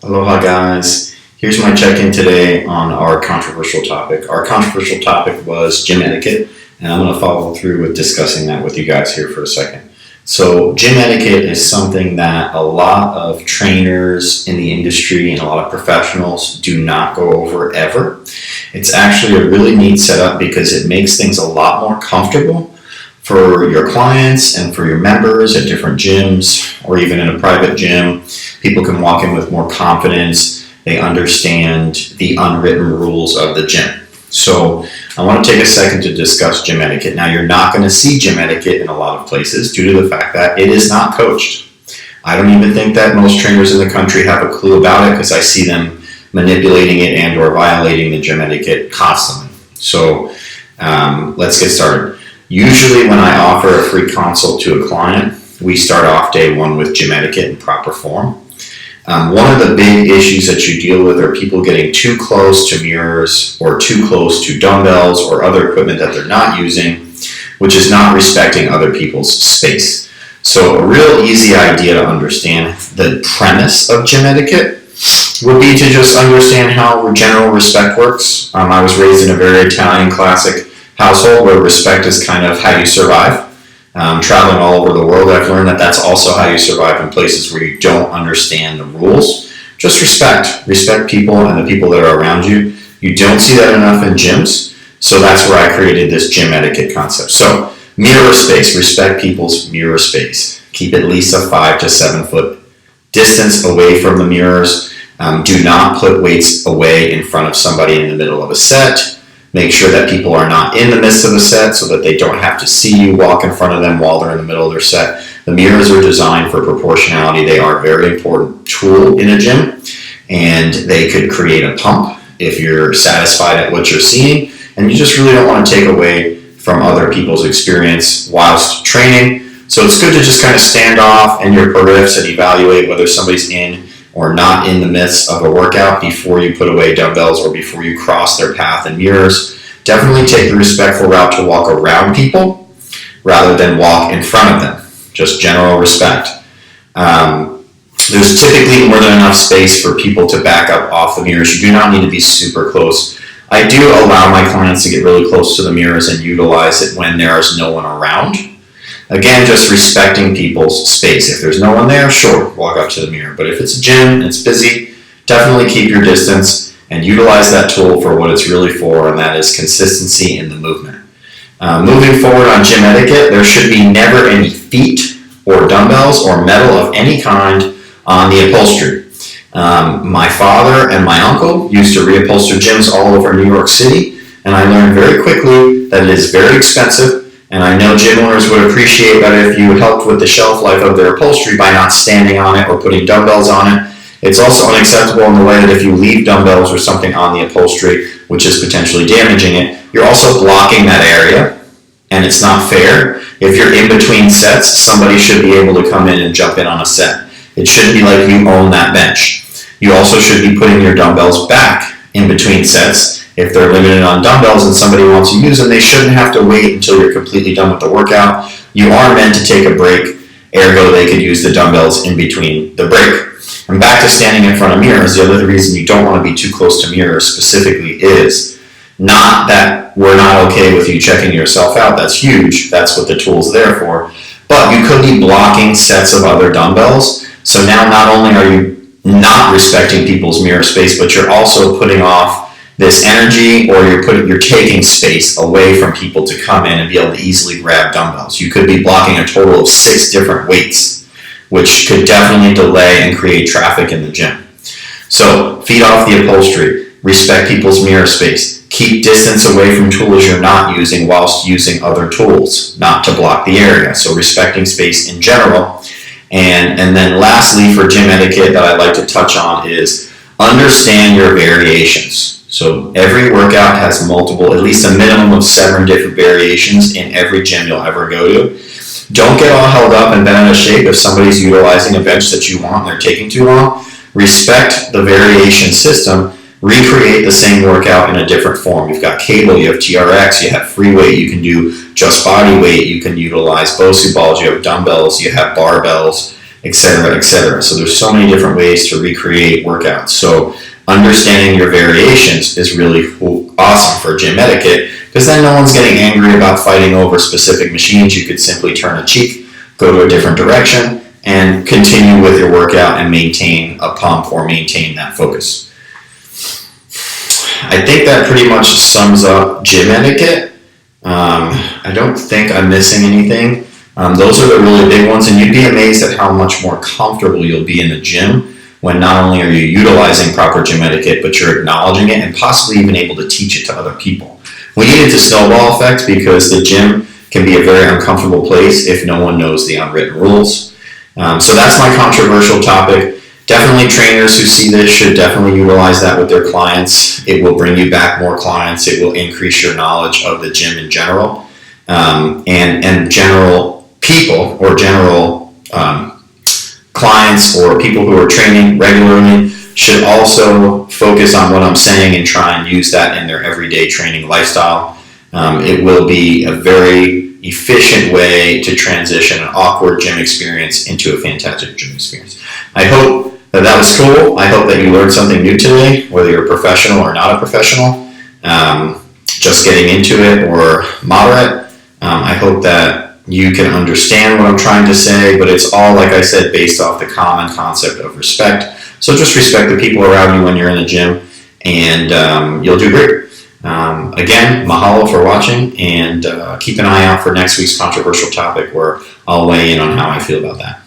Aloha, guys. Here's my check-in today on our controversial topic. Our controversial topic was gym etiquette, and I'm going to follow through with discussing that with you guys here for a second. So, gym etiquette is something that a lot of trainers in the industry and a lot of professionals do not go over ever. It's actually a really neat setup because it makes things a lot more comfortable for your clients and for your members at different gyms or even in a private gym. People can walk in with more confidence. They understand the unwritten rules of the gym. So I want to take a second to discuss gym etiquette. Now, you're not going to see gym etiquette in a lot of places due to the fact that it is not coached. I don't even think that most trainers in the country have a clue about it because I see them manipulating it and or violating the gym etiquette constantly. So let's get started. Usually when I offer a free consult to a client, we start off day one with gym etiquette in proper form. One of the big issues that you deal with are people getting too close to mirrors or too close to dumbbells or other equipment that they're not using, which is not respecting other people's space. So a real easy idea to understand the premise of gym etiquette would be to just understand how general respect works. I was raised in a very Italian classic household where respect is kind of how you survive. Traveling all over the world, I've learned that that's also how you survive in places where you don't understand the rules. Just respect people and the people that are around you. You don't see that enough in gyms, so that's where I created this gym etiquette concept. So mirror space, respect people's mirror space. Keep at least a 5 to 7 foot distance away from the mirrors. Do not put weights away in front of somebody in the middle of a set. Make sure that people are not in the midst of the set so that they don't have to see you walk in front of them while they're in the middle of their set. The mirrors are designed for proportionality. They are a very important tool in a gym, and they could create a pump if you're satisfied at what you're seeing, and you just really don't want to take away from other people's experience whilst training. So it's good to just kind of stand off in your periffs and evaluate whether somebody's in or not in the midst of a workout before you put away dumbbells or before you cross their path in mirrors. Definitely take the respectful route to walk around people rather than walk in front of them. Just general respect. There's typically more than enough space for people to back up off the mirrors. You do not need to be super close. I do allow my clients to get really close to the mirrors and utilize it when there is no one around. Again, just respecting people's space. If there's no one there, sure, walk up to the mirror. But if it's a gym and it's busy, definitely keep your distance and utilize that tool for what it's really for, and that is consistency in the movement. Moving forward on gym etiquette, there should be never any feet or dumbbells or metal of any kind on the upholstery. My father and my uncle used to reupholster gyms all over New York City, and I learned very quickly that it is very expensive. And I know gym owners would appreciate that if you helped with the shelf life of their upholstery by not standing on it or putting dumbbells on it. It's also unacceptable in the way that if you leave dumbbells or something on the upholstery, which is potentially damaging it, you're also blocking that area, and it's not fair. If you're in between sets, somebody should be able to come in and jump in on a set. It shouldn't be like you own that bench. You also should be putting your dumbbells back in between sets. If they're limited on dumbbells and somebody wants to use them, they shouldn't have to wait until you're completely done with the workout. You are meant to take a break, ergo they could use the dumbbells in between the break. And back to standing in front of mirrors, the other reason you don't want to be too close to mirrors specifically is not that we're not okay with you checking yourself out. That's huge. That's what the tool's there for. But you could be blocking sets of other dumbbells. So now not only are you not respecting people's mirror space, but you're also putting off this energy, or you're taking space away from people to come in and be able to easily grab dumbbells. You could be blocking a total of 6 different weights, which could definitely delay and create traffic in the gym. So feed off the upholstery, respect people's mirror space, keep distance away from tools you're not using whilst using other tools, not to block the area. So respecting space in general. And then lastly, for gym etiquette that I'd like to touch on is understand your variations. So every workout has multiple, at least a minimum of 7 different variations in every gym you'll ever go to. Don't get all held up and bent out of shape if somebody's utilizing a bench that you want and they're taking too long. Respect the variation system. Recreate the same workout in a different form. You've got cable, you have TRX, you have free weight, you can do just body weight, you can utilize BOSU balls, you have dumbbells, you have barbells. etc., etc. So there's so many different ways to recreate workouts. So understanding your variations is really awesome for gym etiquette, because then no one's getting angry about fighting over specific machines. You could simply turn a cheek, go to a different direction, and continue with your workout and maintain a pump or maintain that focus. I think that pretty much sums up gym etiquette. I don't think I'm missing anything. Those are the really big ones, and you'd be amazed at how much more comfortable you'll be in the gym when not only are you utilizing proper gym etiquette, but you're acknowledging it and possibly even able to teach it to other people. We need it to snowball effect, because the gym can be a very uncomfortable place if no one knows the unwritten rules. So that's my controversial topic. Definitely trainers who see this should definitely utilize that with their clients. It will bring you back more clients. It will increase your knowledge of the gym in general. And general people or general clients or people who are training regularly should also focus on what I'm saying and try and use that in their everyday training lifestyle. It will be a very efficient way to transition an awkward gym experience into a fantastic gym experience. I hope that was cool. I hope that you learned something new today, whether you're a professional or not a professional, just getting into it or moderate. I hope that you can understand what I'm trying to say, but it's all, like I said, based off the common concept of respect. So just respect the people around you when you're in the gym, and you'll do great. Again, mahalo for watching, and keep an eye out for next week's controversial topic, where I'll weigh in on how I feel about that.